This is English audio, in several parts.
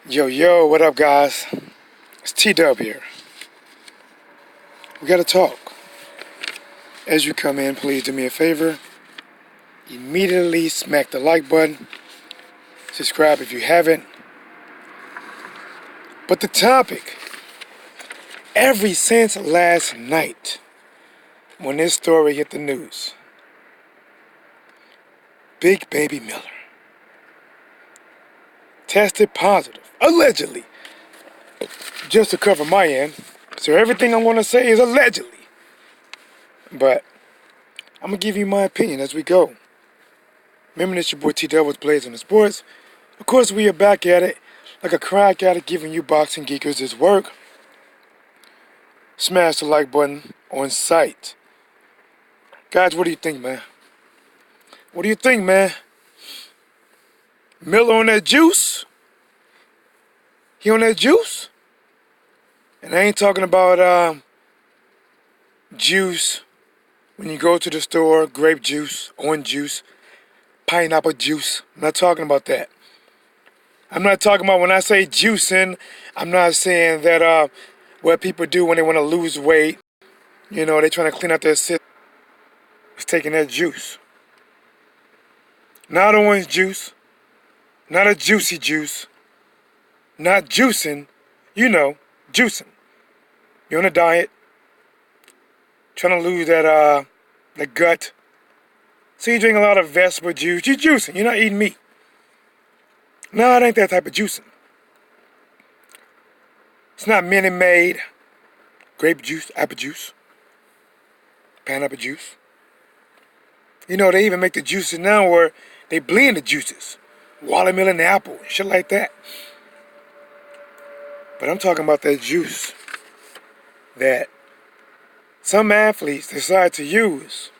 Yo, what up, guys? It's T-Dub here. We gotta talk. As you come in, please do me a favor. Immediately smack the like button. Subscribe if you haven't. But the topic, ever since last night, when this story hit the news, Big Baby Miller tested positive, allegedly, just to cover my end. So everything I'm gonna say is allegedly. But I'm gonna give you my opinion as we go. Remember, this your boy T-Dub with Blazing the Sports. Of course, we are back at it, like a crack addict, giving you boxing geekers this work. Smash the like button on sight. Guys, what do you think, man? What do you think, man? Miller on that juice? He on that juice? And I ain't talking about juice when you go to the store, grape juice, orange juice, pineapple juice. I'm not talking about that. I'm not talking about, when I say juicing, I'm not saying that what people do when they want to lose weight, you know, they trying to clean out their system. It's taking that juice. Not orange juice, not a juicy juice, not juicing, you know, juicing. You're on a diet, trying to lose that the gut. So you drink a lot of vegetable juice. You're juicing. You're not eating meat. No, it ain't that type of juicing. It's not Minute Maid, grape juice, apple juice, pineapple juice. You know, they even make the juices now where they blend the juices. Watermelon, apple, and shit like that. But I'm talking about that juice that some athletes decide to use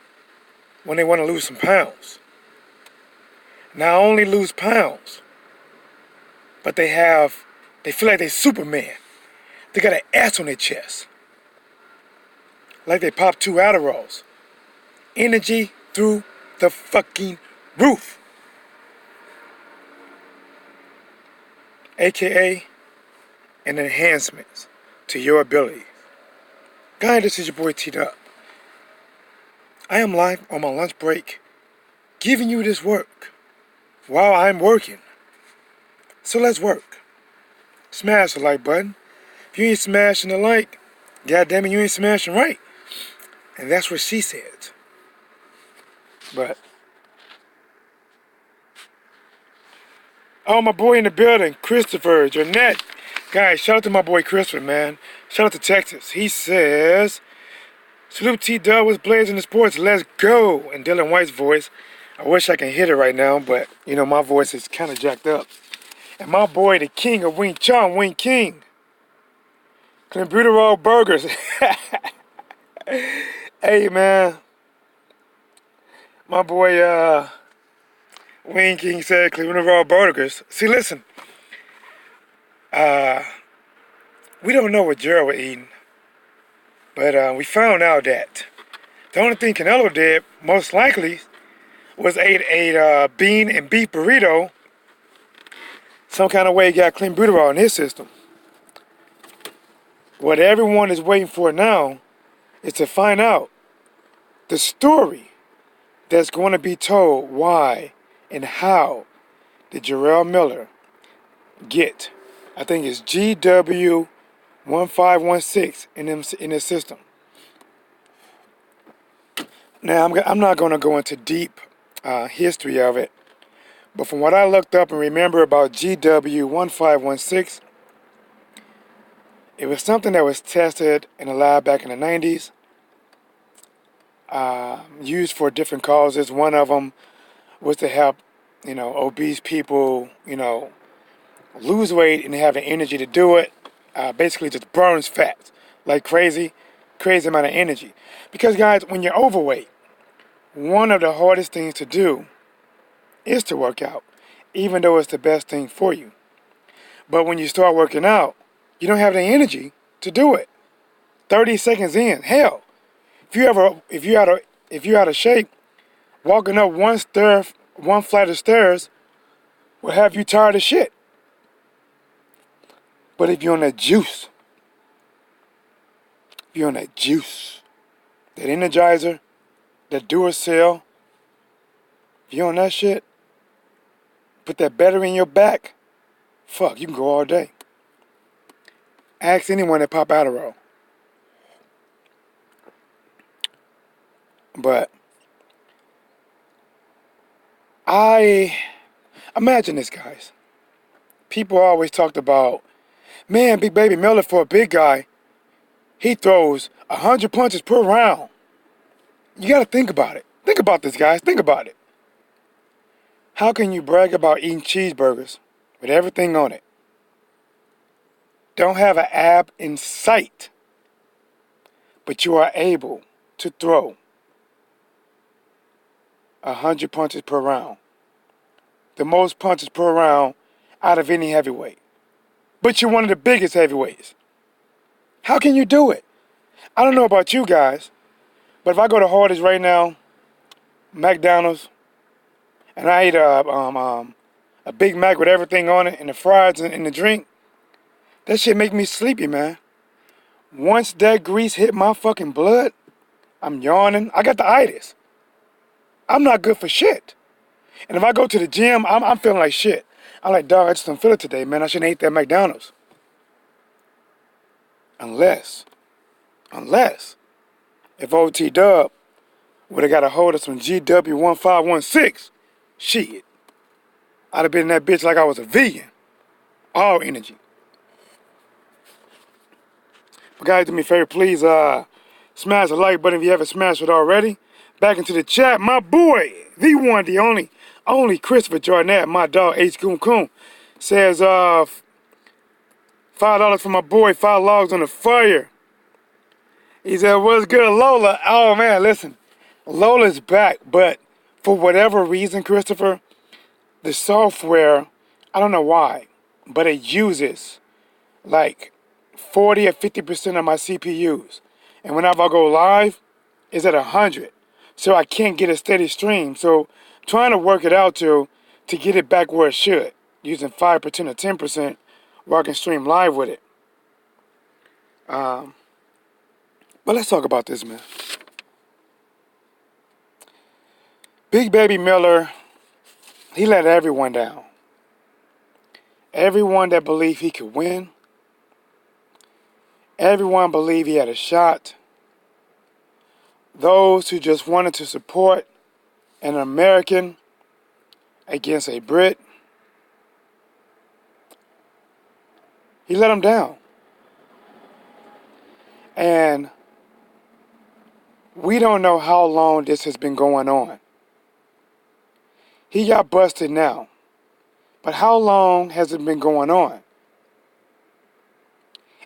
when they want to lose some pounds. Not only lose pounds, but they feel like they're Superman. They got an S on their chest. Like they popped 2 Adderalls. Energy through the fucking roof. AKA an enhancement to your ability. Guys, this is your boy T-Dub. I am live on my lunch break, giving you this work while I'm working. So let's work. Smash the like button. If you ain't smashing the like, goddamn it, you ain't smashing right. And that's what she said. But oh, my boy in the building, Christopher, Jeanette. Guys, shout out to my boy Christopher, man. Shout out to Texas. He says, salute T-Dub with Blazing the Sports. Let's go. In Dylan White's voice. I wish I can hit it right now, but, you know, my voice is kind of jacked up. And my boy, the king of Wing Chun, Wing King. Clenbuterol Burgers. Hey, man. My boy, Wing King said Clenbuterol Burgers. See, listen. We don't know what Jarrell was eating. But we found out that the only thing Canelo did, most likely, was ate a bean and beef burrito. Some kind of way he got clenbuterol in his system. What everyone is waiting for now is to find out the story that's going to be told hwhy and how did Jarrell Miller get, I think it's GW1516 in his system. Now, I'm not going to go into deep history of it, but from what I looked up and remember about GW1516, it was something that was tested in a lab back in the 90s, used for different causes. One of them was to help, you know, obese people, you know, lose weight and have the energy to do it. Basically just burns fat like crazy amount of energy. Because guys, when you're overweight, one of the hardest things to do is to work out, even though it's the best thing for you. But when you start working out, you don't have the energy to do it. 30 seconds in, hell, if you out of shape, walking up one flight of stairs will have you tired of shit. But if you're on that juice, if you're on that juice, that Energizer, that Duracell, if you're on that shit, put that battery in your back, fuck, you can go all day. Ask anyone that pop Adderall. But I imagine this, guys. People always talked about, man, Big Baby Miller, for a big guy, he throws 100 punches per round. You gotta think about it. Think about this, guys. Think about it. How can you brag about eating cheeseburgers with everything on it? Don't have an ab in sight, but you are able to throw 100 punches per round. The most punches per round out of any heavyweight. But you're one of the biggest heavyweights. How can you do it? I don't know about you guys, but if I go to Hardee's right now, McDonald's, and I eat a Big Mac with everything on it and the fries and the drink, that shit make me sleepy, man. Once that grease hit my fucking blood, I'm yawning. I got the itis. I'm not good for shit. And if I go to the gym, I'm feeling like shit. I'm like, dog, I just don't feel it today, man. I shouldn't eat that McDonald's. Unless, if OT Dub would have got a hold of some GW1516, shit, I'd have been in that bitch like I was a vegan. All energy. But guys, do me a favor, please smash the like button if you haven't smashed it already. Back into the chat, my boy, the one, the only Christopher Jordan, my dog H Coon Coon, says $5 for my boy, 5 logs on the fire. He said, what's good, Lola? Oh man, listen, Lola's back, but for whatever reason, Christopher, the software, I don't know why, but it uses like 40 or 50% of my CPUs. And whenever I go live, it's at 100. So I can't get a steady stream. So trying to work it out to get it back where it should, using 5% or 10% where I can stream live with it. But let's talk about this, man. Big Baby Miller, he let everyone down. Everyone that believed he could win. Everyone believed he had a shot. Those who just wanted to support an American against a Brit, he let them down. And we don't know how long this has been going on. He got busted now. But how long has it been going on?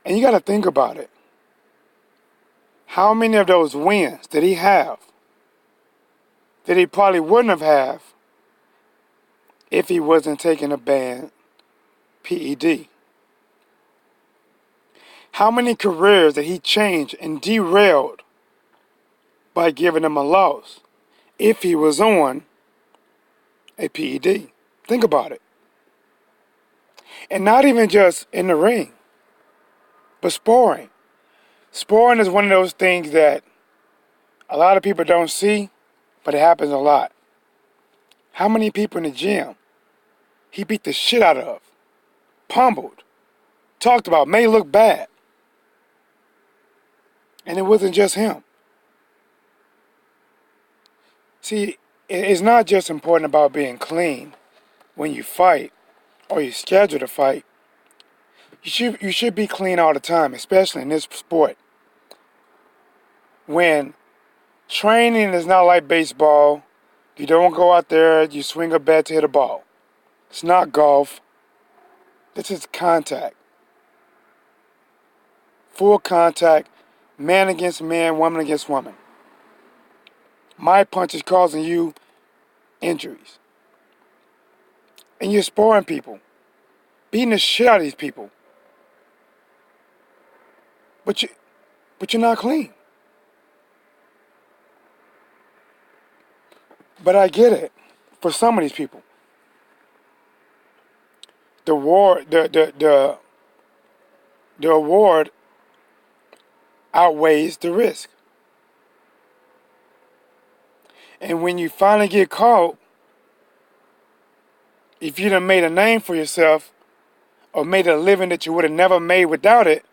And you got to think about it. How many of those wins did he have that he probably wouldn't have if he wasn't taking a banned PED? How many careers that he changed and derailed by giving them a loss if he was on a PED? Think about it. And not even just in the ring, but sparring. Sparring is one of those things that a lot of people don't see, but it happens a lot. How many people in the gym he beat the shit out of, pummeled, talked about, may look bad. And it wasn't just him. See, it's not just important about being clean when you fight or you schedule to fight. You should be clean all the time, especially in this sport. When training is not like baseball, you don't go out there, you swing a bat to hit a ball. It's not golf. This is contact. Full contact, man against man, woman against woman. My punch is causing you injuries. And you're sparring people, beating the shit out of these people. But you're not clean. But I get it. For some of these people, the the reward outweighs the risk. And when you finally get caught, if you done made a name for yourself or made a living that you would have never made without it,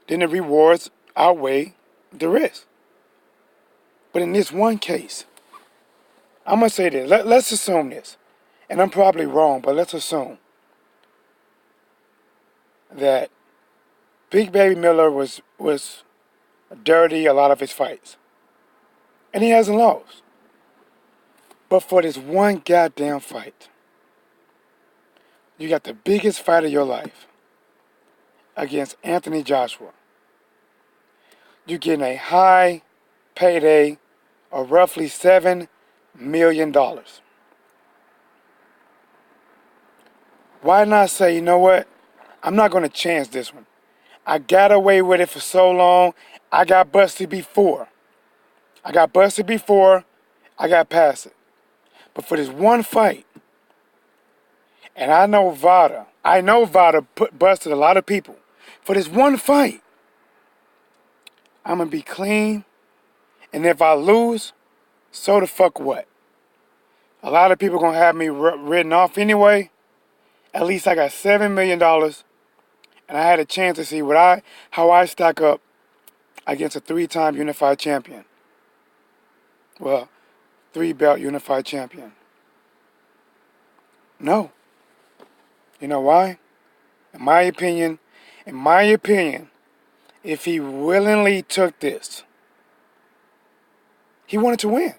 then the rewards outweigh the risk. But in this one case, I'm going to say this. Let's assume this. And I'm probably wrong, but let's assume that Big Baby Miller was dirty a lot of his fights. And he hasn't lost. But for this one goddamn fight, you got the biggest fight of your life against Anthony Joshua. You're getting a high payday of roughly $7 million. Why not say, you know what? I'm not going to chance this one. I got away with it for so long. I got busted before. I got past it. But for this one fight, and I know VADA busted a lot of people. For this one fight, I'm going to be clean. And if I lose, so the fuck what? A lot of people going to have me written off anyway. At least I got $7 million. And I had a chance to see how I stack up against a 3-time unified champion. Well, 3-belt unified champion. No. You know why? In my opinion, if he willingly took this, he wanted to win.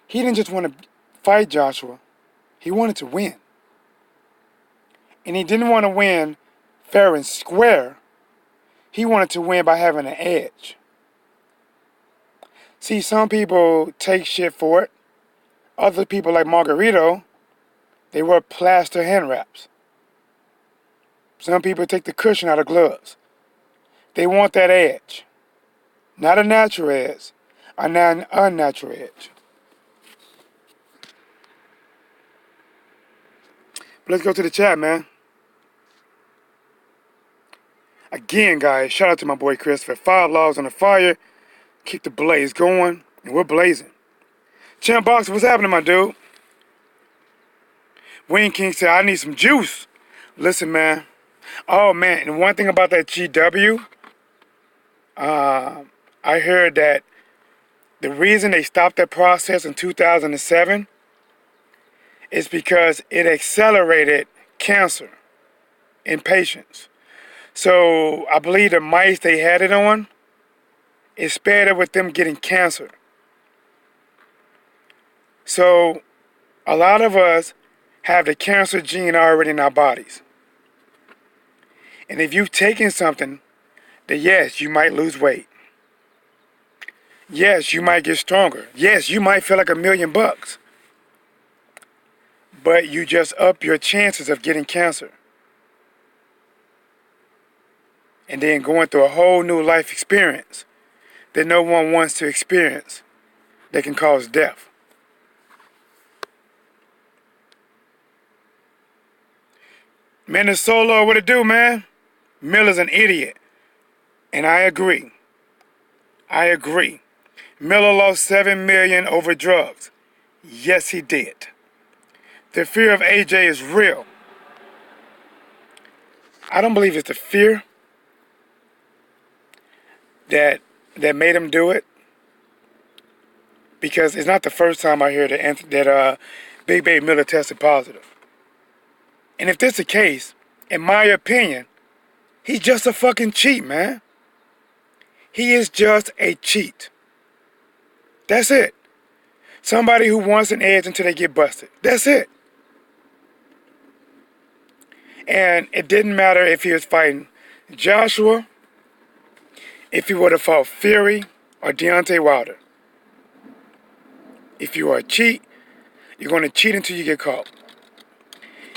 He didn't just want to fight Joshua. He wanted to win. And he didn't want to win fair and square. He wanted to win by having an edge. See, some people take shit for it. Other people like Margarito, they wear plaster hand wraps. Some people take the cushion out of gloves. They want that edge. Not a natural edge, an unnatural edge. But let's go to the chat, man. Again, guys, shout out to my boy Christopher. 5 logs on the fire. Keep the blaze going. And we're blazing. Champ Boxer, what's happening, my dude? Wayne King said, I need some juice. Listen, man. Oh, man. And one thing about that GW, I heard that the reason they stopped that process in 2007 is because it accelerated cancer in patients. So I believe the mice they had it on, it sped up with them getting cancer. So a lot of us have the cancer gene already in our bodies. And if you've taken something, then yes, you might lose weight. Yes, you might get stronger. Yes, you might feel like $1 million. But you just up your chances of getting cancer. And then going through a whole new life experience that no one wants to experience that can cause death. Man, the Solo, what it do, man? Miller's an idiot. And I agree. Miller lost $7 million over drugs. Yes, he did. The fear of AJ is real. I don't believe it's the fear that made him do it. Because it's not the first time I hear that Big Baby Miller tested positive. And if that's the case, in my opinion, he's just a fucking cheat, man. He is just a cheat. That's it. Somebody who wants an edge until they get busted. That's it. And it didn't matter if he was fighting Joshua, if he would have fought Fury or Deontay Wilder. If you are a cheat, you're going to cheat until you get caught.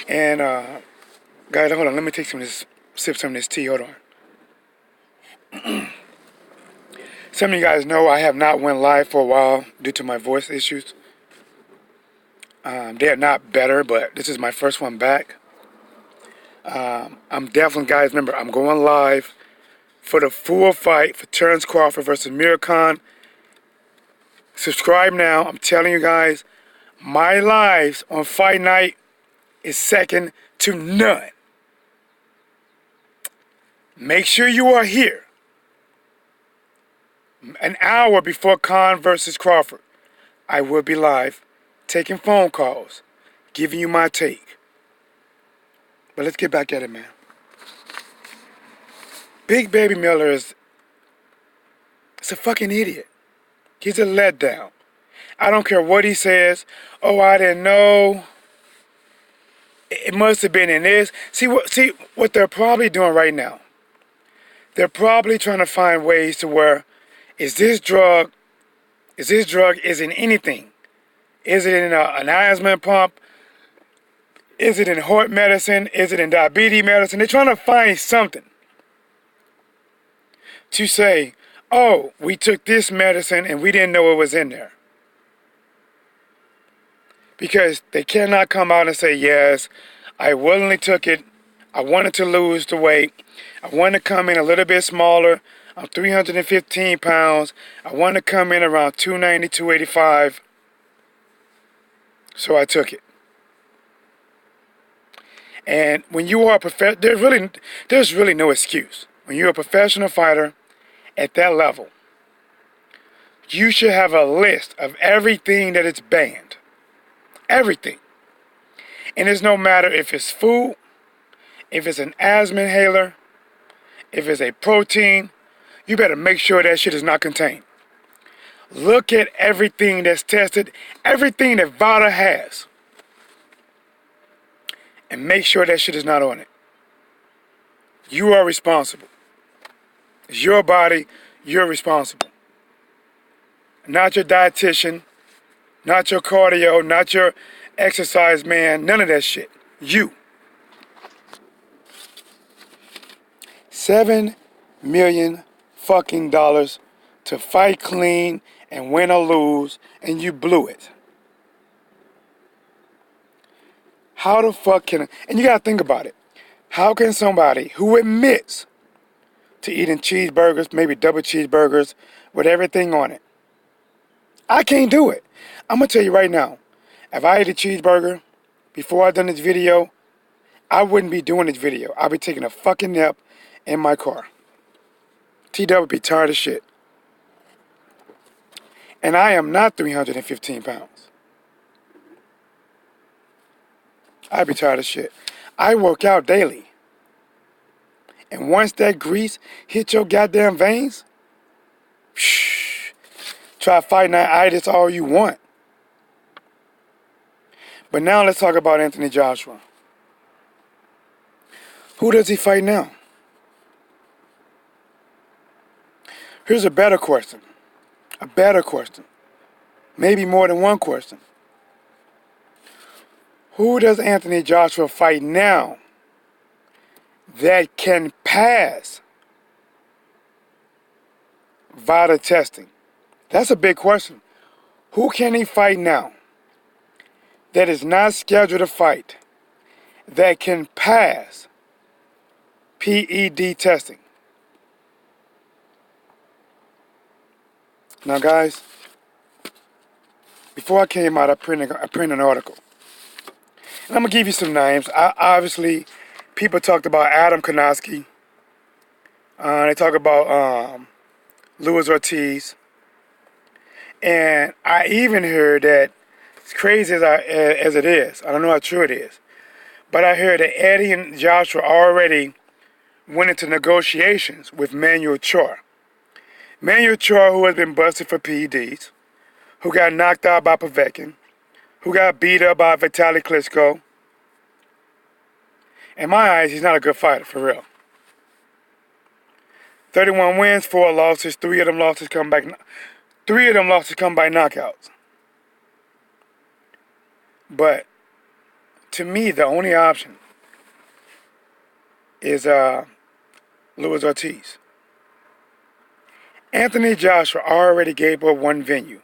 And, guys, hold on. Let me take sip some of this tea. Hold on. Some of you guys know I have not went live for a while due to my voice issues. They are not better, but this is my first one back. I'm definitely, guys, remember, I'm going live for the full fight for Terrence Crawford versus Amir Khan. Subscribe now. I'm telling you guys, my lives on Fight Night is second to none. Make sure you are here an hour before Khan versus Crawford. I will be live, taking phone calls, giving you my take. But let's get back at it, man. Big Baby Miller is a fucking idiot. He's a letdown. I don't care what he says. Oh, I didn't know. It must have been in this. See what they're probably doing right now. They're probably trying to find ways to where is this drug isn't anything. Is it in an asthma pump? Is it in heart medicine? Is it in diabetes medicine? They're trying to find something to say, oh, we took this medicine and we didn't know it was in there. Because they cannot come out and say, yes, I willingly took it. I wanted to lose the weight. I wanted to come in a little bit smaller. I'm 315 pounds. I wanted to come in around 290, 285. So I took it. And when you are a professional, there's really no excuse. When you're a professional fighter at that level, you should have a list of everything that is banned. Everything. And it's no matter if it's food, if it's an asthma inhaler, if it's a protein, you better make sure that shit is not contained. Look at everything that's tested, everything that VADA has, and make sure that shit is not on it. You are responsible. It's your body, you're responsible. Not your dietitian, not your cardio, not your exercise man, none of that shit. You. $7 million fucking dollars to fight clean and win or lose, and you blew it. How the fuck can... And you gotta think about it. How can somebody who admits to eating cheeseburgers, maybe double cheeseburgers, with everything on it... I can't do it. I'm gonna tell you right now, if I ate a cheeseburger before I done this video, I wouldn't be doing this video. I'd be taking a fucking nap in my car. T-Dub would be tired of shit. And I am not 315 pounds. I'd be tired of shit. I work out daily. And once that grease hit your goddamn veins, try fighting that itis all you want. But now let's talk about Anthony Joshua. Who does he fight now? Here's a better question. A better question. Maybe more than one question. Who does Anthony Joshua fight now that can pass VADA testing? That's a big question. Who can he fight now that is not scheduled to fight that can pass PED testing? Now, guys, before I came out, I printed an article. And I'm going to give you some names. Obviously, people talked about Adam Konoski. They talk about Luis Ortiz. And I even heard that, as crazy as it is, I don't know how true it is, but I heard that Eddie and Joshua already went into negotiations with Manuel Char. Manuel Char, who has been busted for PEDs, who got knocked out by Povetkin, who got beat up by Vitaly Klitschko. In my eyes, he's not a good fighter, for real. 31 wins, 4 losses, 3 of them losses come by knockouts. But to me, the only option is Luis Ortiz. Anthony Joshua already gave up one venue,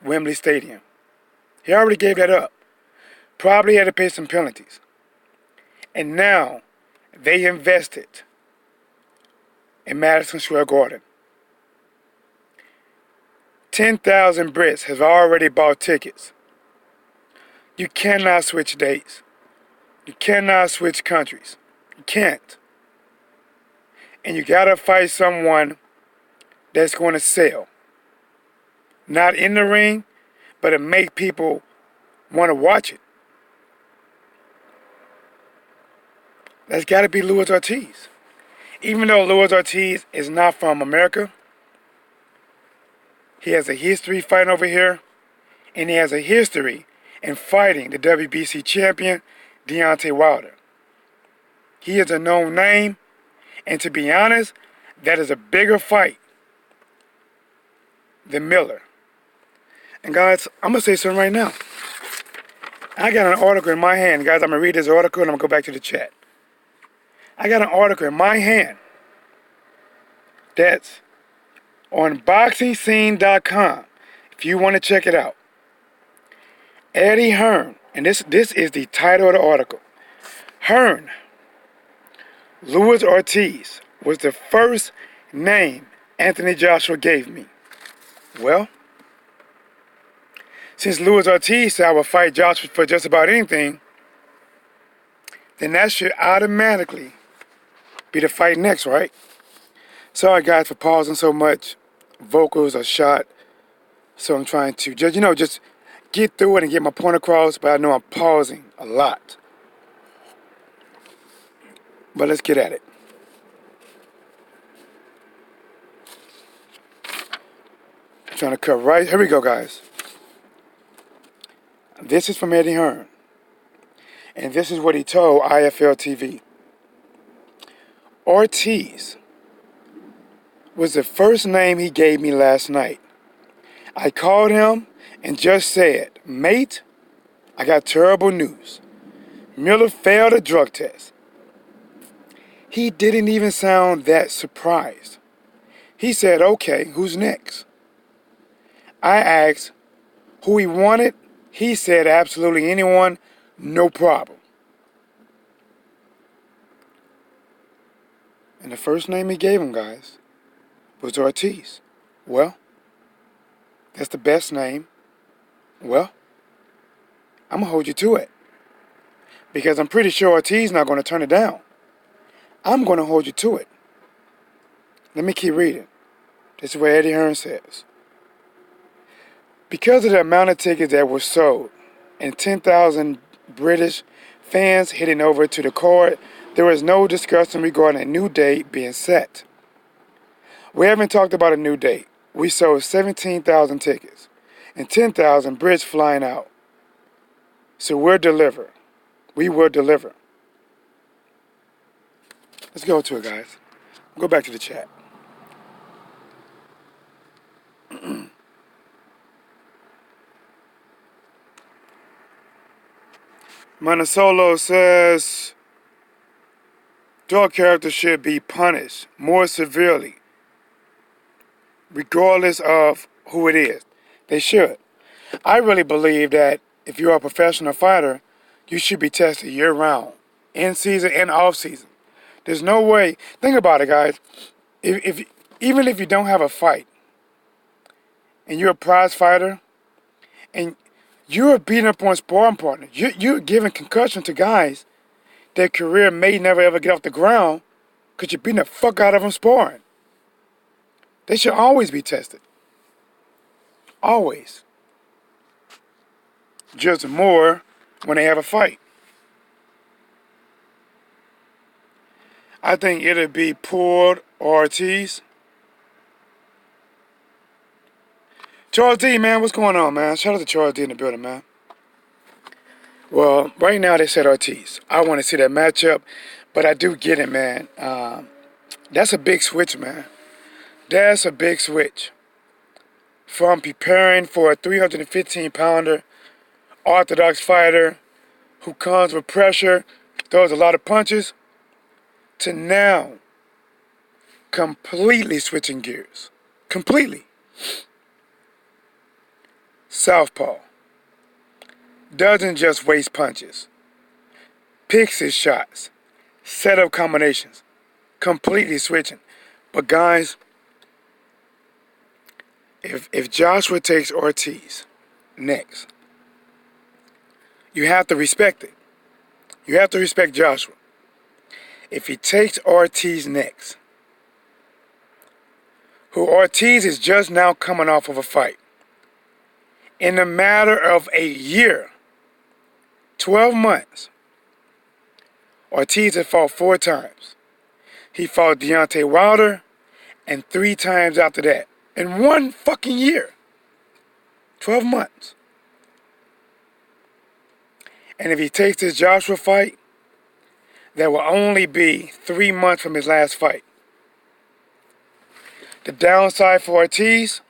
Wembley Stadium. He already gave that up. Probably had to pay some penalties. And now, they invested in Madison Square Garden. 10,000 Brits have already bought tickets. You cannot switch dates. You cannot switch countries. You can't. And you gotta fight someone that's going to sell. Not in the ring, but to make people want to watch it. That's gotta be Luis Ortiz. Even though Luis Ortiz is not from America, he has a history fighting over here, and he has a history in fighting the WBC champion, Deontay Wilder. He is a known name, and to be honest, that is a bigger fight than Miller. And guys, I'm going to say something right now. I got an article in my hand. Guys, I'm going to read this article and I'm going to go back to the chat. I got an article in my hand that's on boxingscene.com if you want to check it out. Eddie Hearn, and this is the title of the article. Hearn, Luis Ortiz was the first name Anthony Joshua gave me. Well, since Luis Ortiz said I would fight Joshua for just about anything, then that should automatically be the fight next, right? Sorry guys for pausing so much. Vocals are shot, so I'm trying to just get through it and get my point across, but I know I'm pausing a lot. But let's get at it. I'm trying to cut right. Here we go, guys. This is from Eddie Hearn. And this is what he told IFL TV. Ortiz was the first name he gave me last night. I called him and just said, mate, I got terrible news. Miller failed a drug test. He didn't even sound that surprised. He said, okay, who's next? I asked who he wanted. He said absolutely anyone, no problem. And the first name he gave him, guys, was Ortiz. Well, that's the best name. Well, I'm going to hold you to it. Because I'm pretty sure Ortiz not going to turn it down. I'm going to hold you to it. Let me keep reading. This is what Eddie Hearn says. Because of the amount of tickets that were sold and 10,000 British fans heading over to the card, there was no discussion regarding a new date being set. We haven't talked about a new date. We sold 17,000 tickets and 10,000 Brits flying out. So we'll deliver. We will deliver. Let's go to it, guys. Go back to the chat. Manasolo says, drug characters should be punished more severely, regardless of who it is. They should. I really believe that if you're a professional fighter, you should be tested year-round, in season and off season. There's no way. Think about it, guys. Even if you don't have a fight, and you're a prize fighter, and you're beating up on sparring partners, you're giving concussion to guys their career may never ever get off the ground because you're beating the fuck out of them sparring. They should always be tested. Always. Just more when they have a fight. I think it'll be Poole or Ortiz. Charles D, man, what's going on, man? Shout out to Charles D in the building, man. Well, right now they said Ortiz. I want to see that matchup, but I do get it, man. That's a big switch, man. That's a big switch. From preparing for a 315-pounder orthodox fighter who comes with pressure, throws a lot of punches, to now completely switching gears. Completely. Southpaw. Doesn't just waste punches. Picks his shots. setup combinations. Completely switching. But guys, if Joshua takes Ortiz next, you have to respect it. You have to respect Joshua. If he takes Ortiz next, who Ortiz is just now coming off of a fight, in a matter of a year, 12 months, Ortiz had fought 4 times. He fought Deontay Wilder, and 3 times after that. In 1 fucking year. 12 months. And if he takes this Joshua fight, that will only be 3 months from his last fight. The downside for Ortiz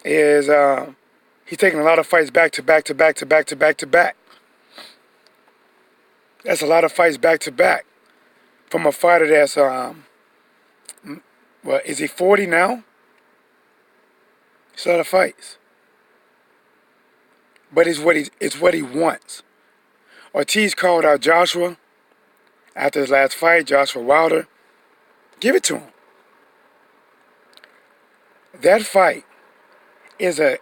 is he's taking a lot of fights back to back to back to back to back to back. That's a lot of fights back to back from a fighter that's well, is he 40 now? It's a lot of fights. But it's what he wants. Ortiz called out Joshua after his last fight, Joshua Wilder. Give it to him. That fight is a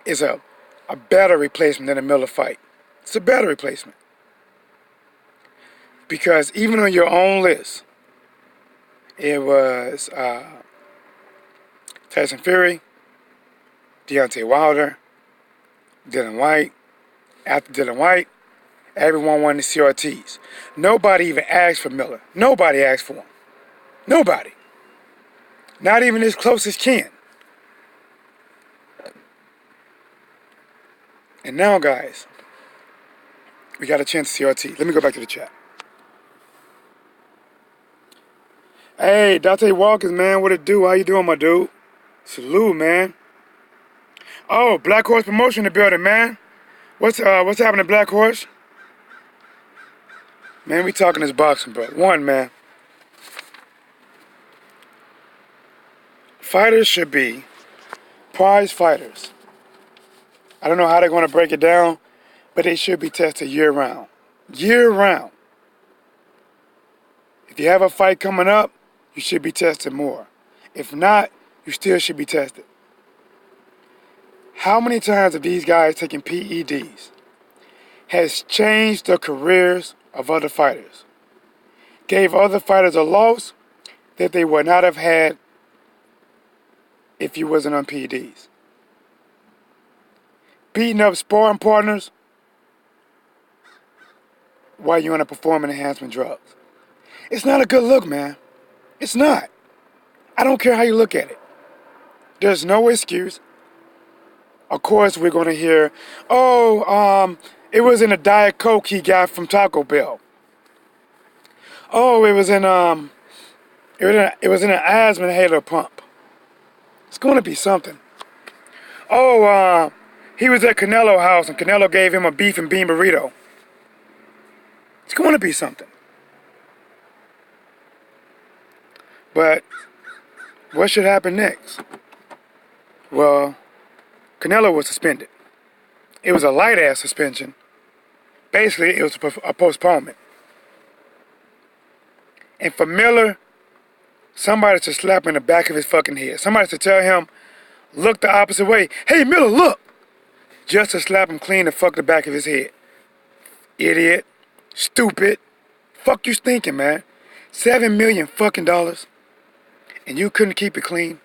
better replacement than a Miller fight. It's a better replacement. Because even on your own list, it was Tyson Fury, Deontay Wilder, Dylan White. After Dylan White, everyone wanted to see Ortiz. Nobody even asked for Miller. Nobody asked for him. Nobody. Not even his closest kin. And now, guys, we got a chance to see Ortiz. Let me go back to the chat. Hey, Dante Walkers, man, what it do? How you doing, my dude? Salute, man. Oh, Black Horse Promotion in the building, man. What's happening, Black Horse? Man, we talking this boxing, bro. One, man. Fighters should be prize fighters. I don't know how they're going to break it down, but they should be tested year-round. Year-round. If you have a fight coming up, you should be tested more. If not, you still should be tested. How many times have these guys taken PEDs has changed the careers of other fighters? Gave other fighters a loss that they would not have had if you wasn't on PEDs. Beating up sparring partners while you're on a performance enhancement drugs. It's not a good look, man. It's not. I don't care how you look at it. There's no excuse. Of course, we're going to hear, it was in a Diet Coke he got from Taco Bell. Oh, it was in an asthma inhaler pump. It's going to be something. Oh, he was at Canelo house and Canelo gave him a beef and bean burrito. It's going to be something. But what should happen next? Well, Canelo was suspended. It was a light-ass suspension. Basically, it was a postponement. And for Miller, somebody should slap him in the back of his fucking head. Somebody should tell him, look the opposite way. Hey, Miller, look! Just to slap him clean the fuck the back of his head. Idiot. Stupid. Fuck you thinking, man. $7 million fucking dollars. And you couldn't keep it clean.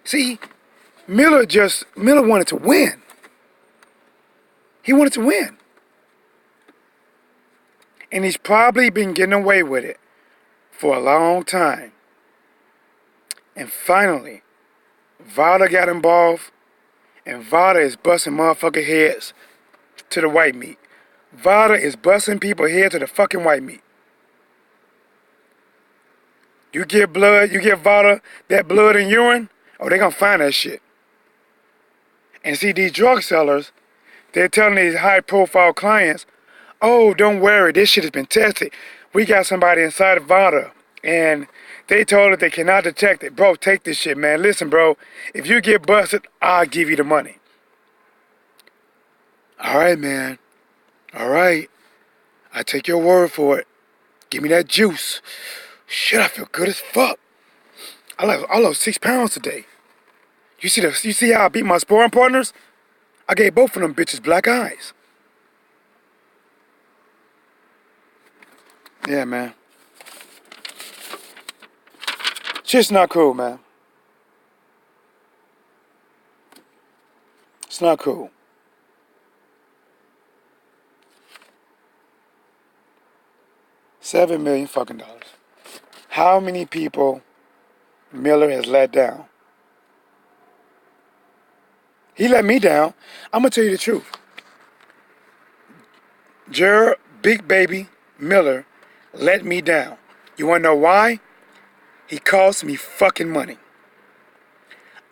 See, Miller wanted to win. He wanted to win. And he's probably been getting away with it for a long time. And finally, VADA got involved, and VADA is busting motherfucker heads to the white meat. VADA is busting people heads to the fucking white meat. You give VADA that blood and urine, oh, they're going to find that shit. And see, these drug sellers, they're telling these high-profile clients, oh, don't worry, this shit has been tested. We got somebody inside of VADA, and they told us they cannot detect it. Bro, take this shit, man. Listen, bro, if you get busted, I'll give you the money. All right, man. All right. I take your word for it. Give me that juice. Shit, I feel good as fuck. I lost 6 pounds today. You see how I beat my sparring partners? I gave both of them bitches black eyes. Yeah, man. Shit's not cool, man. It's not cool. $7 million fucking dollars. How many people Miller has let down? He let me down. I'm gonna tell you the truth. Jarrell, Big Baby Miller let me down. You wanna know why? He cost me fucking money.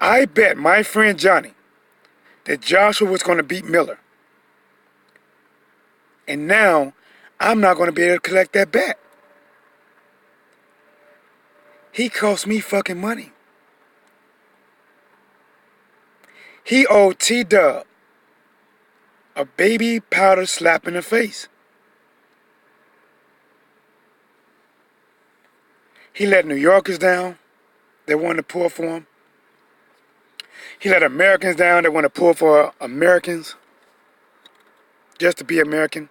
I bet my friend Johnny that Joshua was gonna beat Miller. And now I'm not gonna be able to collect that bet. He cost me fucking money. He owed T-Dub a baby powder slap in the face. He let New Yorkers down that wanted to pull for him. He let Americans down that want to pull for Americans just to be American.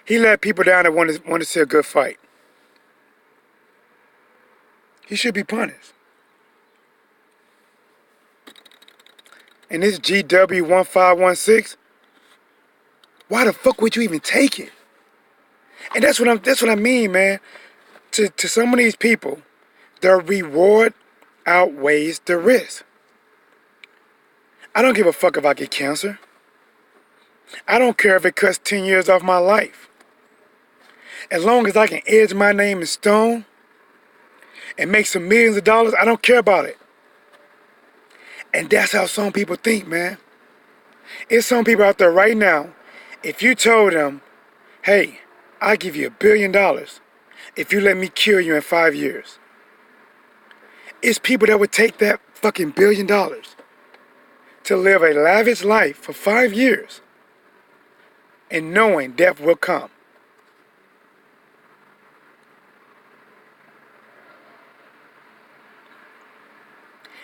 He let people down that want to see a good fight. He should be punished. And this GW1516, why the fuck would you even take it? And that's what I mean, man. To some of these people, the reward outweighs the risk. I don't give a fuck if I get cancer. I don't care if it cuts 10 years off my life. As long as I can edge my name in stone and make some millions of dollars, I don't care about it. And that's how some people think, man. It's some people out there right now, if you told them, hey, I'll give you $1 billion if you let me kill you in 5 years. It's people that would take that fucking $1 billion to live a lavish life for 5 years and knowing death will come.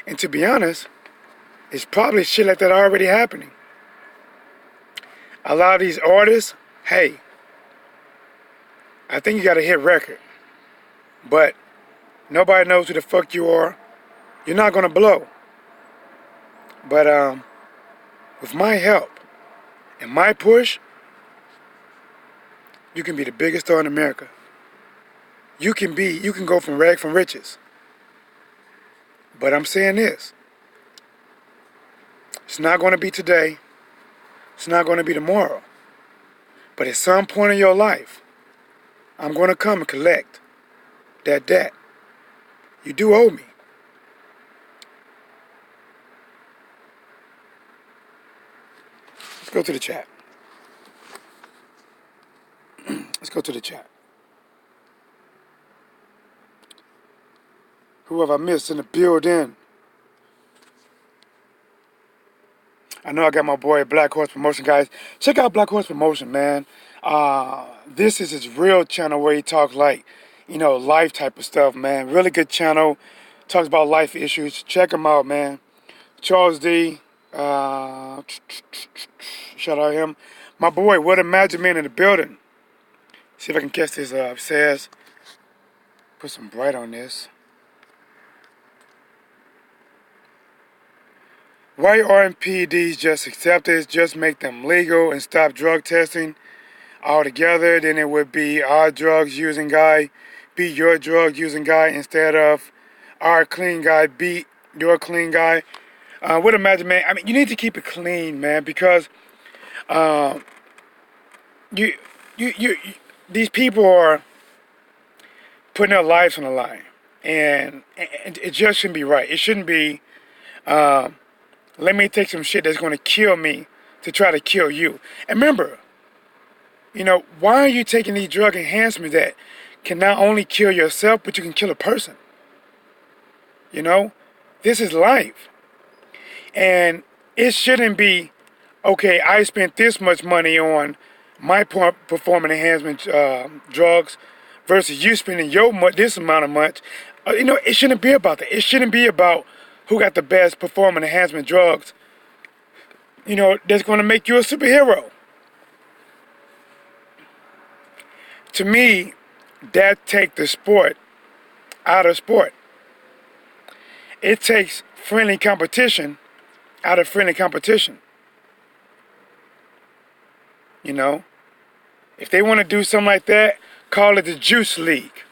And to be honest, it's probably shit like that already happening. A lot of these artists, hey, I think you got a hit record, but nobody knows who the fuck you are. You're not gonna blow. But with my help and my push, you can be the biggest star in America. You can go from rags from riches. But I'm saying this. It's not going to be today. It's not going to be tomorrow. But at some point in your life, I'm going to come and collect that debt. You do owe me. Let's go to the chat. Let's go to the chat. Who have I missed in the building? I know I got my boy Black Horse Promotion, guys. Check out Black Horse Promotion, man. This is his real channel where he talks like, life type of stuff, man. Really good channel. Talks about life issues. Check him out, man. Charles D. Shout out him. My boy, What a Magic Man in the building. See if I can catch this says. Put some bright on this. Why aren't PEDs just accepted? Just make them legal and stop drug testing altogether. Then it would be our drugs using guy beat your drug using guy instead of our clean guy beat your clean guy. What a magic man. I mean, you need to keep it clean, man, because these people are putting their lives on the line, and it just shouldn't be right. It shouldn't be. Let me take some shit that's going to kill me to try to kill you. And remember, why are you taking these drug enhancements that can not only kill yourself, but you can kill a person? This is life. And it shouldn't be, okay, I spent this much money on my performance enhancement drugs versus you spending this amount of money. It shouldn't be about that. It shouldn't be about who got the best performance enhancement drugs. That's going to make you a superhero. To me, that takes the sport out of sport. It takes friendly competition out of friendly competition. If they want to do something like that, call it the Juice League.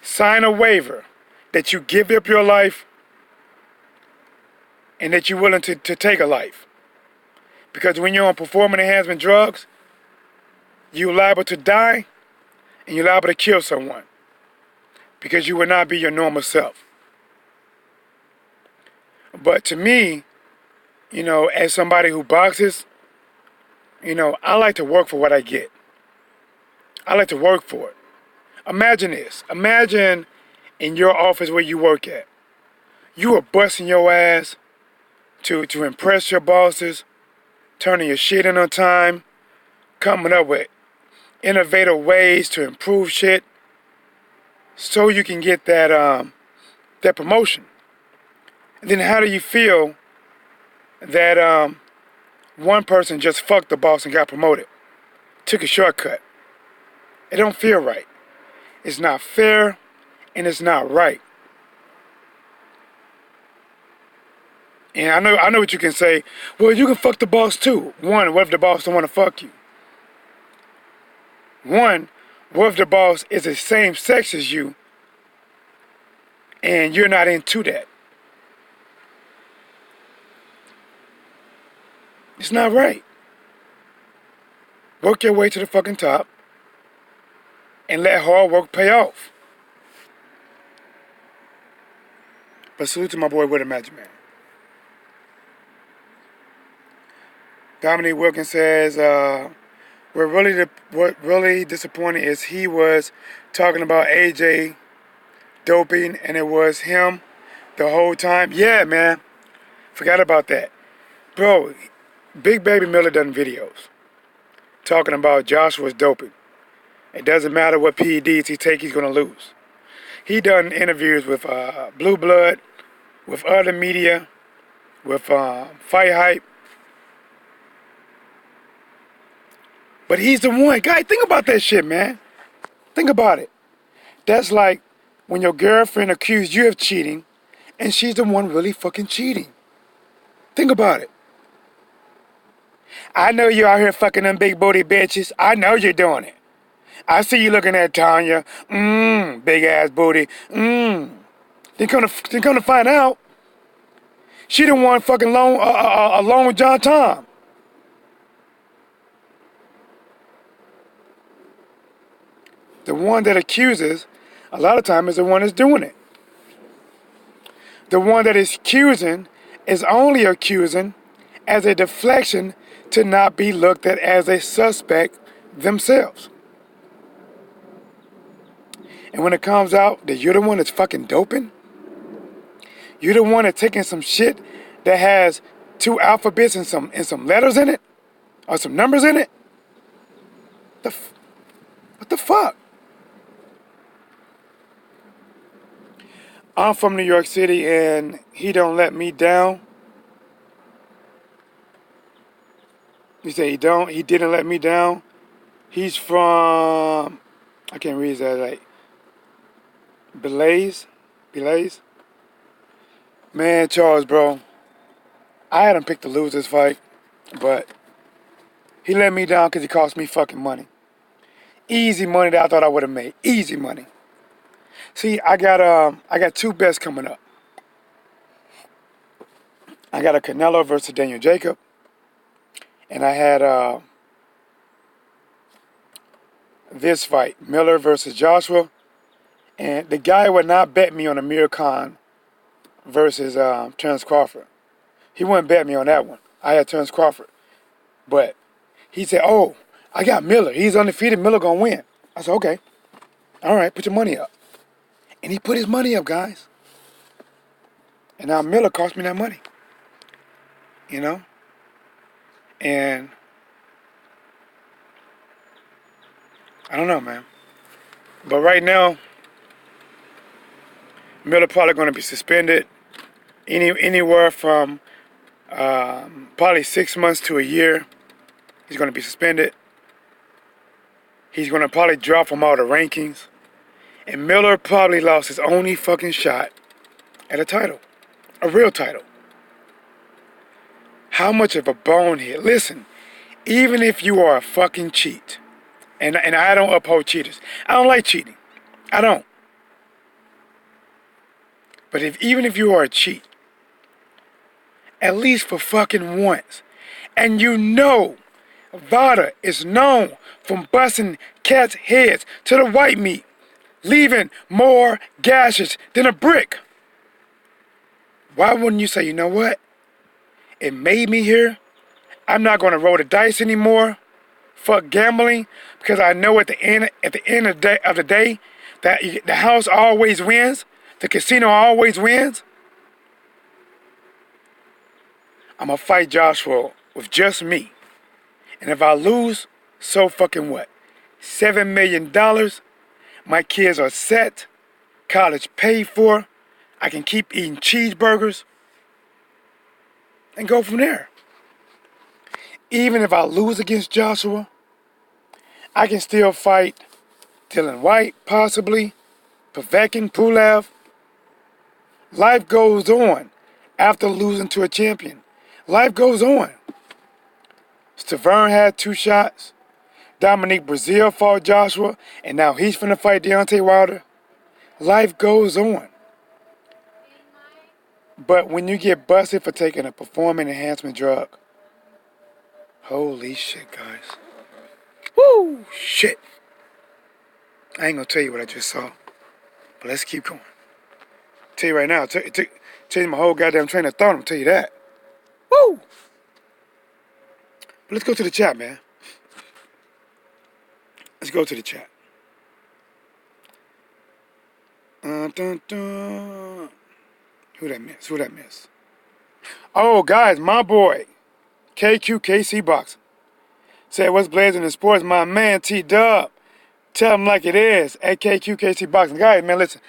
Sign a waiver that you give up your life and that you're willing to take a life. Because when you're on performance enhancement drugs, you're liable to die and you're liable to kill someone because you will not be your normal self. But to me, as somebody who boxes, I like to work for what I get. I like to work for it. Imagine this. Imagine in your office where you work at. You are busting your ass to impress your bosses, turning your shit in on time, coming up with innovative ways to improve shit so you can get that promotion. And then how do you feel that one person just fucked the boss and got promoted? Took a shortcut. It don't feel right. It's not fair and it's not right. And I know what you can say. Well, you can fuck the boss too. One, what if the boss don't want to fuck you? One, what if the boss is the same sex as you and you're not into that? It's not right. Work your way to the fucking top and let hard work pay off. But salute to my boy with a Magic Man. Dominique Wilkins says, what really disappointing is he was talking about AJ doping and it was him the whole time. Yeah, man. Forgot about that. Bro, Big Baby Miller done videos talking about Joshua's doping. It doesn't matter what PEDs he take, he's going to lose. He done interviews with Blue Blood, with other media, with Fight Hype. But he's the one. Guy, think about that shit, man. Think about it. That's like when your girlfriend accused you of cheating and she's the one really fucking cheating. Think about it. I know you out here fucking them big booty bitches. I know you're doing it. I see you looking at Tanya. Big ass booty. Then come to find out, she the one fucking along with John Tom. The one that accuses, a lot of times, is the one that's doing it. The one that is accusing is only accusing as a deflection to not be looked at as a suspect themselves. And when it comes out that you're the one that's fucking doping, you're the one that's taking some shit that has 2 alphabets and some letters in it, or some numbers in it. What the fuck? I'm from New York City and he don't let me down. He said he didn't let me down. He's from, I can't read that, like, Belize? Man, Charles, bro, I had him pick to lose this fight, but he let me down because he cost me fucking money. Easy money that I thought I would have made. Easy money. See, I got 2 bets coming up. I got a Canelo versus Daniel Jacob. And I had this fight, Miller versus Joshua. And the guy would not bet me on Amir Khan versus Terence Crawford. He wouldn't bet me on that one. I had Terence Crawford. But he said, oh, I got Miller. He's undefeated. Miller gonna win. I said, okay. All right, put your money up. And he put his money up, guys. And now Miller cost me that money. You know? And I don't know, man. But right now, Miller probably going to be suspended anywhere from probably 6 months to a year. He's going to be suspended. He's going to probably drop from all the rankings. And Miller probably lost his only fucking shot at a title. A real title. How much of a bonehead. Listen, even if you are a fucking cheat, and I don't uphold cheaters. I don't like cheating. I don't. But even if you are a cheat, at least for fucking once, and you know VADA is known for busting cats' heads to the white meat, leaving more gashes than a brick. Why wouldn't you say, you know what? It made me here. I'm not going to roll the dice anymore. Fuck gambling, because I know at the end of the day that the house always wins. The casino always wins. I'm going to fight Joshua with just me. And if I lose, so fucking what? $7 million. My kids are set. College paid for. I can keep eating cheeseburgers. And go from there. Even if I lose against Joshua, I can still fight Dylan White, possibly. Povetkin, Pulev. Life goes on after losing to a champion. Life goes on. Stavern had 2 shots. Dominique Brazil fought Joshua, and now he's finna fight Deontay Wilder. Life goes on. But when you get busted for taking a performance enhancement drug, holy shit, guys. Woo, shit. I ain't gonna tell you what I just saw, but let's keep going. Tell you right now, it changed my whole goddamn train of thought, I'm gonna tell you that. Woo! But let's go to the chat, man. Let's go to the chat. Dun, dun. Who that miss? Oh, guys, my boy, KC Boxing, said, what's blazing in sports? My man, T-Dub. Tell him like it is at KC Boxing. Guys, man, listen.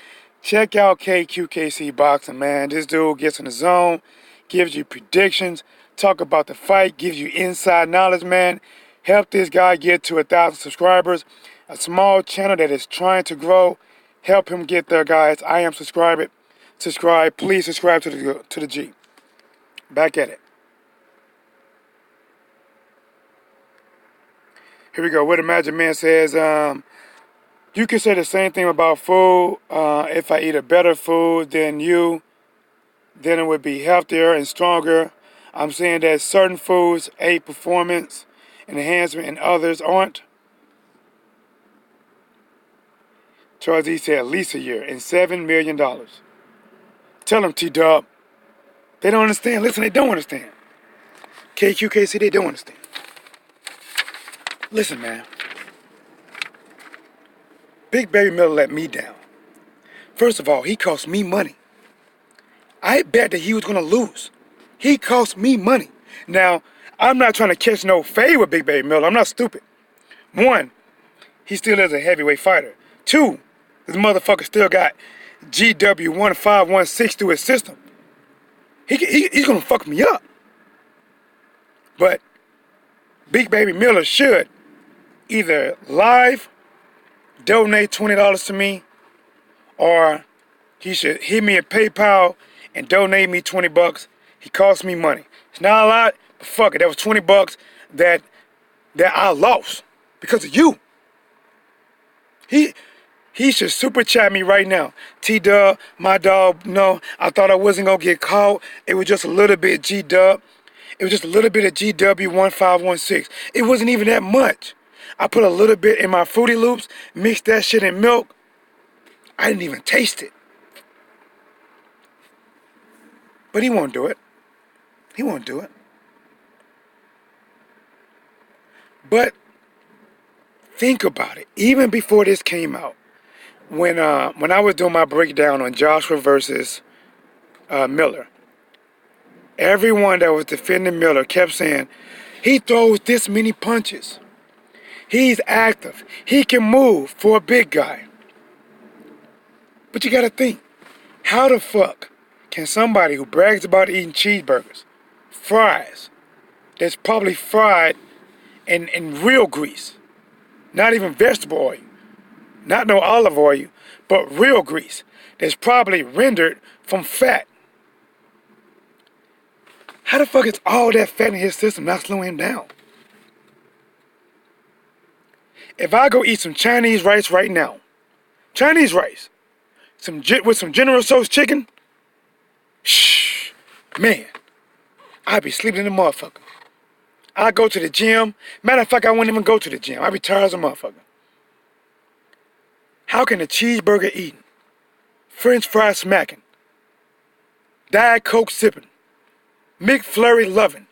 Check out KC Boxing, man. This dude gets in the zone, gives you predictions, talk about the fight, gives you inside knowledge, man. Help this guy get to 1,000 subscribers. A small channel that is trying to grow. Help him get there, guys. I am subscribed. Please subscribe to the G. Back at it. Here we go. What the Magic Man says, you can say the same thing about food. If I eat a better food than you, then it would be healthier and stronger. I'm saying that certain foods aid performance and enhancement and others aren't. Charles E said at least a year and $7 million. Tell them, T-Dub. They don't understand. Listen, they don't understand. KC, they don't understand. Listen, man. Big Baby Miller let me down. First of all, he cost me money. I bet that he was going to lose. He cost me money. Now, I'm not trying to catch no fade with Big Baby Miller. I'm not stupid. 1, he still is a heavyweight fighter. 2, this motherfucker still got GW1516 through his system. He's going to fuck me up. But Big Baby Miller should either live donate $20 to me, or he should hit me at PayPal and donate me $20. He cost me money. It's not a lot, but fuck it. That was $20 that I lost because of you. He should super chat me right now. T-Dub, my dog, no, I thought I wasn't going to get caught. It was just a little bit G-Dub. It was just a little bit of GW1516. It wasn't even that much. I put a little bit in my Fruity Loops, mixed that shit in milk. I didn't even taste it. But he won't do it. He won't do it. But think about it. Even before this came out, when I was doing my breakdown on Joshua versus Miller, everyone that was defending Miller kept saying, he throws this many punches. He's active. He can move for a big guy. But you gotta think, how the fuck can somebody who brags about eating cheeseburgers, fries, that's probably fried in real grease, not even vegetable oil, not no olive oil, but real grease, that's probably rendered from fat. How the fuck is all that fat in his system not slowing him down? If I go eat some Chinese rice right now, Chinese rice, with some General Tso's chicken, shh, man, I'd be sleeping in the motherfucker. I go to the gym. Matter of fact, I wouldn't even go to the gym. I'd be tired as a motherfucker. How can a cheeseburger eating, French fry smacking, Diet Coke sipping, McFlurry loving,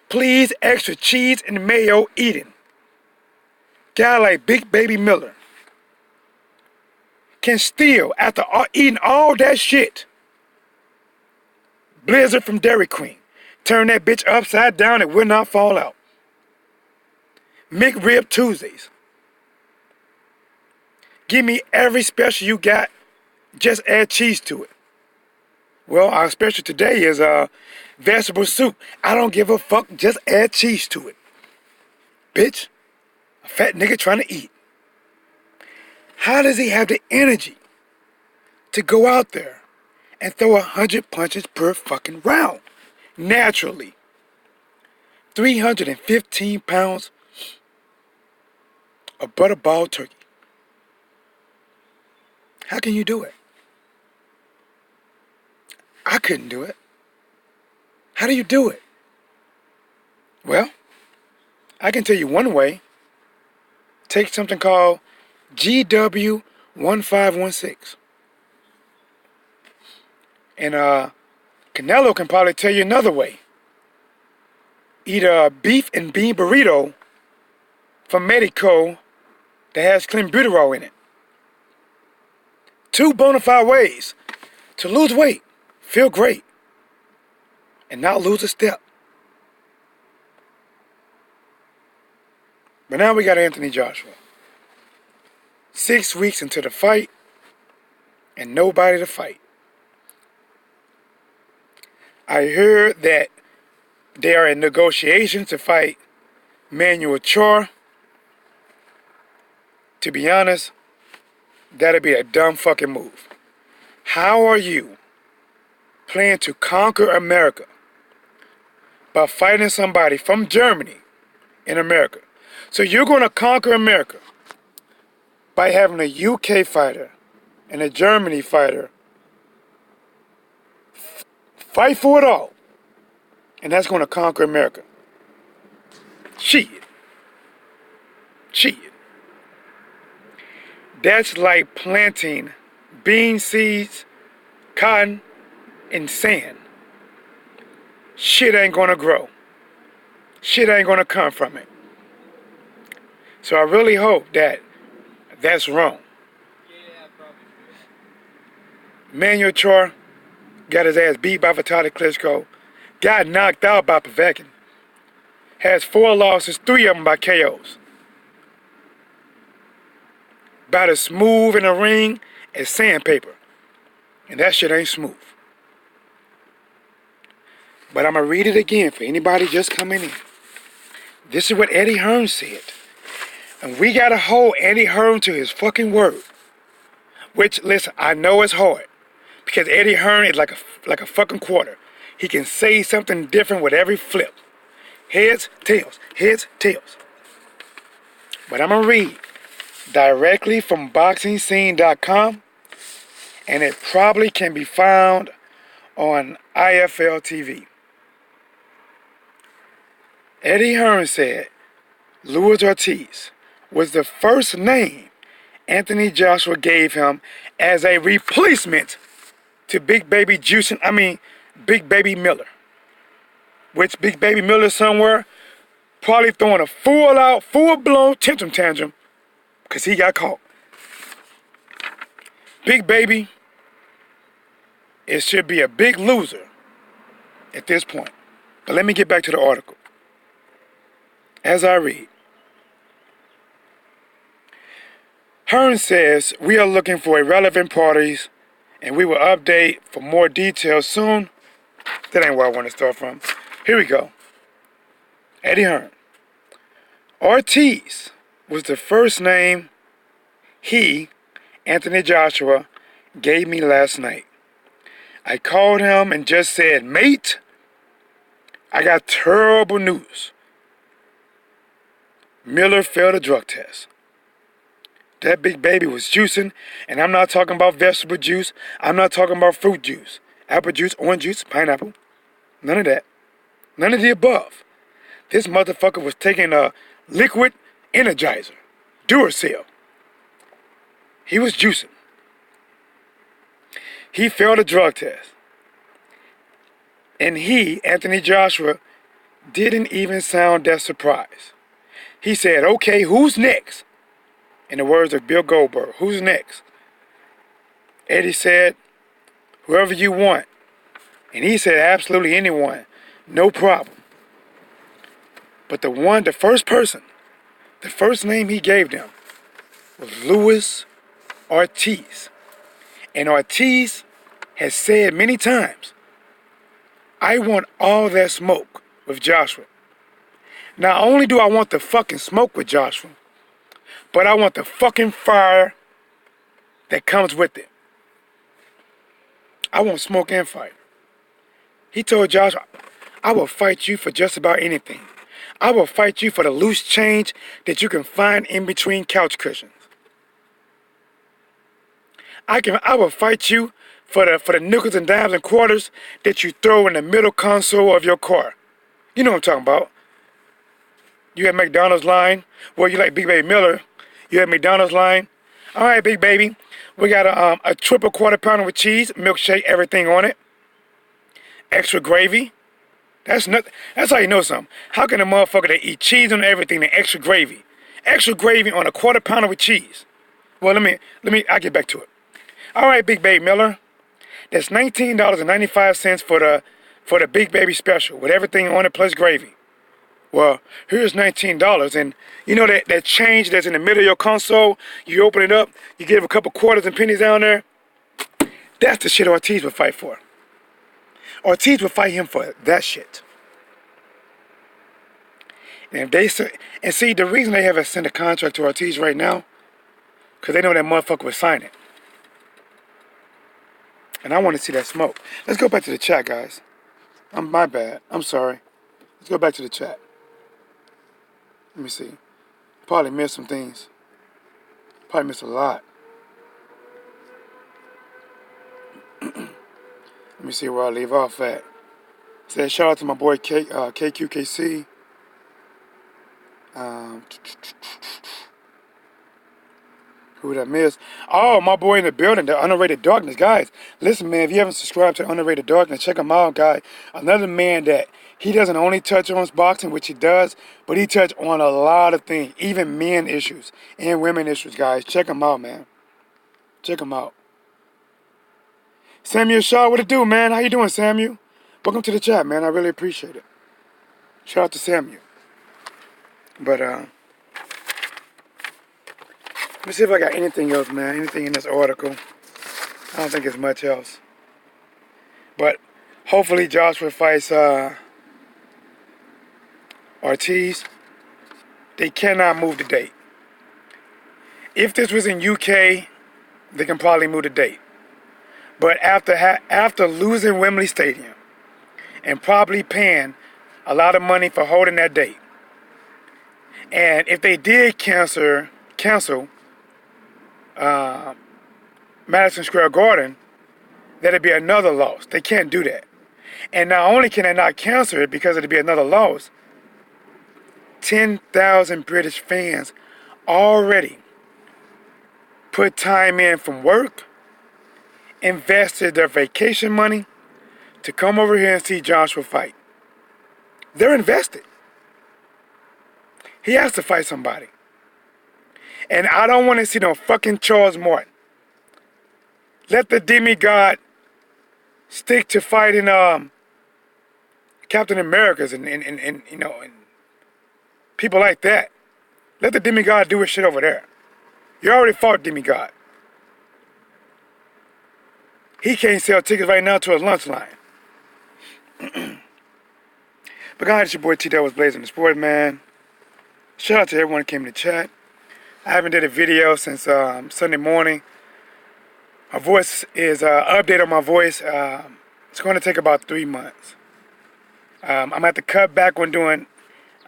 please extra cheese and mayo eating, guy like Big Baby Miller can still, after eating all that shit, Blizzard from Dairy Queen, turn that bitch upside down and will not fall out. McRib Tuesdays. Give me every special you got, just add cheese to it. Well, our special today is vegetable soup. I don't give a fuck, just add cheese to it. Bitch, a fat nigga trying to eat. How does he have the energy to go out there and throw 100 punches per fucking round? Naturally. 315 pounds of butterball turkey. How can you do it? I couldn't do it. How do you do it? Well, I can tell you one way. Take something called GW1516. And Canelo can probably tell you another way. Eat a beef and bean burrito from Mexico that has clenbuterol in it. 2 bona fide ways to lose weight, feel great, and not lose a step. But now we got Anthony Joshua. 6 weeks into the fight, and nobody to fight. I heard that they are in negotiations to fight Manuel Chor. To be honest, that'd be a dumb fucking move. How are you planning to conquer America by fighting somebody from Germany in America? So you're going to conquer America by having a UK fighter and a Germany fighter fight for it all. And that's going to conquer America. Shit. That's like planting bean seeds, cotton, and sand. Shit ain't gonna grow. Shit ain't gonna come from it. So I really hope that that's wrong. Manuel Chor got his ass beat by Vitaly Klitschko, got knocked out by Povetkin, has 4 losses, 3 of them by KOs. About as smooth in the ring as sandpaper. And that shit ain't smooth. But I'm going to read it again for anybody just coming in. This is what Eddie Hearn said. And we got to hold Eddie Hearn to his fucking word. Which, listen, I know it's hard. Because Eddie Hearn is like a fucking quarter. He can say something different with every flip. Heads, tails, heads, tails. But I'm going to read directly from BoxingScene.com, and it probably can be found on IFL TV. Eddie Hearn said Luis Ortiz was the first name Anthony Joshua gave him as a replacement to Big Baby Miller. Which Big Baby Miller somewhere probably throwing a full-blown tantrum because he got caught. Big Baby, it should be a big loser at this point. But let me get back to the article. As I read, Hearn says, we are looking for irrelevant parties and we will update for more details soon. That ain't where I want to start from. Here we go. Eddie Hearn. Ortiz was the first name he, Anthony Joshua, gave me last night. I called him and just said, mate, I got terrible news. Miller failed a drug test. That big baby was juicing, and I'm not talking about vegetable juice. I'm not talking about fruit juice. Apple juice, orange juice, pineapple. None of that. None of the above. This motherfucker was taking a liquid energizer. Duracell. He was juicing. He failed a drug test. And he, Anthony Joshua, didn't even sound that surprised. He said, okay, who's next? In the words of Bill Goldberg, who's next? Eddie said, whoever you want. And he said, absolutely anyone. No problem. But the first name he gave them was Luis Ortiz. And Ortiz has said many times, I want all that smoke with Joshua. Not only do I want the fucking smoke with Joshua, but I want the fucking fire that comes with it. I want smoke and fire. He told Joshua, I will fight you for just about anything. I will fight you for the loose change that you can find in between couch cushions. I will fight you for the nickels and dimes and quarters that you throw in the middle console of your car. You know what I'm talking about. You had McDonald's line. Well, you like Big Baby Miller. You had McDonald's line. All right, Big Baby. We got a triple quarter pounder with cheese, milkshake, everything on it. Extra gravy. That's how you know something. How can a motherfucker that eat cheese on everything and extra gravy? Extra gravy on a quarter pounder with cheese. Well, I'll get back to it. All right, Big Baby Miller. That's $19.95 for the Big Baby special with everything on it plus gravy. Well, here's $19, and you know that change that's in the middle of your console, you open it up, you give a couple quarters and pennies down there. That's the shit Ortiz would fight for. Ortiz would fight him for that shit. And see, the reason they haven't sent a contract to Ortiz right now, because they know that motherfucker would sign it. And I want to see that smoke. Let's go back to the chat, guys. My bad. I'm sorry. Let's go back to the chat. Let me see. Probably missed some things. Probably missed a lot. Let me see where I leave off at. Say shout out to my boy KQKC. Who did I miss? Oh, my boy in the building, the Underrated Darkness. Guys, listen, man, if you haven't subscribed to Underrated Darkness, check him out, guys. Another man that he doesn't only touch on boxing, which he does, but he touch on a lot of things, even men issues and women issues, guys. Check him out, man. Check him out. Samuel Shaw, what it do, man? How you doing, Samuel? Welcome to the chat, man. I really appreciate it. Shout out to Samuel. But, let me see if I got anything else, man. Anything in this article. I don't think there's much else. But hopefully Joshua fights Ortiz. They cannot move the date. If this was in UK, they can probably move the date. But after losing Wembley Stadium and probably paying a lot of money for holding that date, and if they did cancel Madison Square Garden, that'd be another loss. They can't do that. And not only can they not cancel it because it'd be another loss, 10,000 British fans already put time in from work, invested their vacation money to come over here and see Joshua fight. They're invested. He has to fight somebody. And I don't want to see no fucking Charles Martin. Let the demigod stick to fighting Captain Americas and you know and people like that. Let the demigod do his shit over there. You already fought demigod. He can't sell tickets right now to a lunch line. But guys, it's your boy T that was blazing the sport, man. Shout out to everyone who came in the chat. I haven't did a video since Sunday morning. My voice is update on my voice. It's going to take about 3 months. I'm going to have to cut back on doing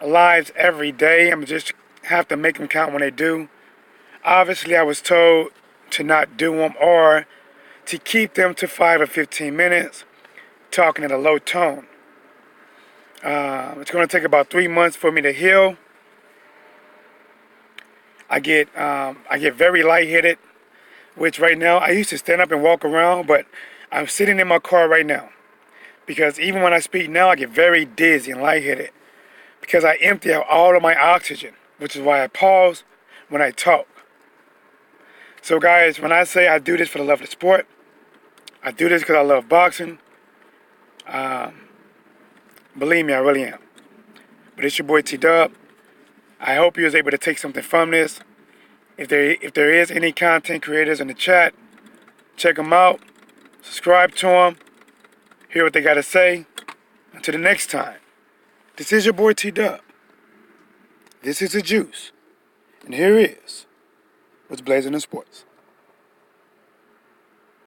lives every day. I'm just have to make them count when they do. Obviously, I was told to not do them or to keep them to 5 or 15 minutes, talking at a low tone. It's going to take about 3 months for me to heal. I get very lightheaded, which right now, I used to stand up and walk around, but I'm sitting in my car right now. Because even when I speak now, I get very dizzy and lightheaded. Because I empty out all of my oxygen, which is why I pause when I talk. So guys, when I say I do this for the love of the sport, I do this because I love boxing. Believe me, I really am. But it's your boy T-Dub. I hope you was able to take something from this. If there is any content creators in the chat, check them out. Subscribe to them. Hear what they got to say. Until the next time, this is your boy T-Dub. This is the juice. And here is what's blazing in sports.